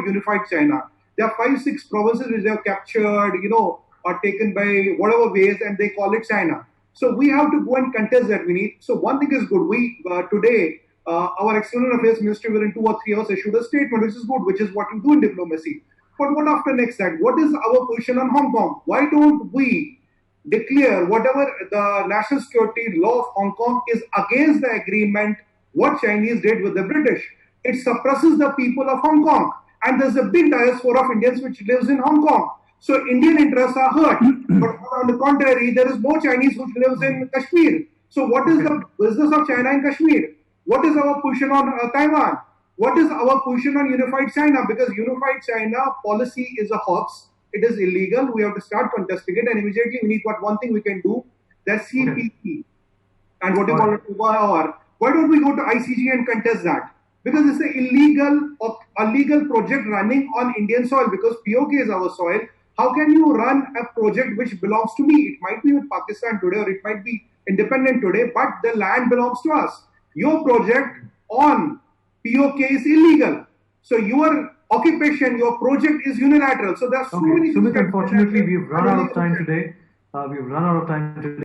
called unified China. There are 5, 6 provinces which they have captured, or taken by whatever ways, and they call it China. So we have to go and contest that. We need. So one thing is good. We today our External Affairs Ministry within 2 or 3 hours issued a statement, which is good, which is what you do in diplomacy. But what after next that? What is our position on Hong Kong? Why don't we declare whatever the national security law of Hong Kong is against the agreement, what Chinese did with the British? It suppresses the people of Hong Kong. And there's a big diaspora of Indians which lives in Hong Kong. So Indian interests are hurt. But on the contrary, there is no Chinese which lives in Kashmir. So what is the business of China in Kashmir? What is our position on Taiwan? What is our position on unified China? Because unified China policy is a hoax. It is illegal. We have to start contesting it, and immediately we need one thing we can do. That's CPT and what you call it, OIR. Why don't we go to ICJ and contest that? Because it's an illegal project running on Indian soil. Because POK is our soil. How can you run a project which belongs to me? It might be with Pakistan today, or it might be independent today, but the land belongs to us. Your project on POK is illegal. So your occupation, your project is unilateral. So there are so many. Sumit, unfortunately, we've run out of time today.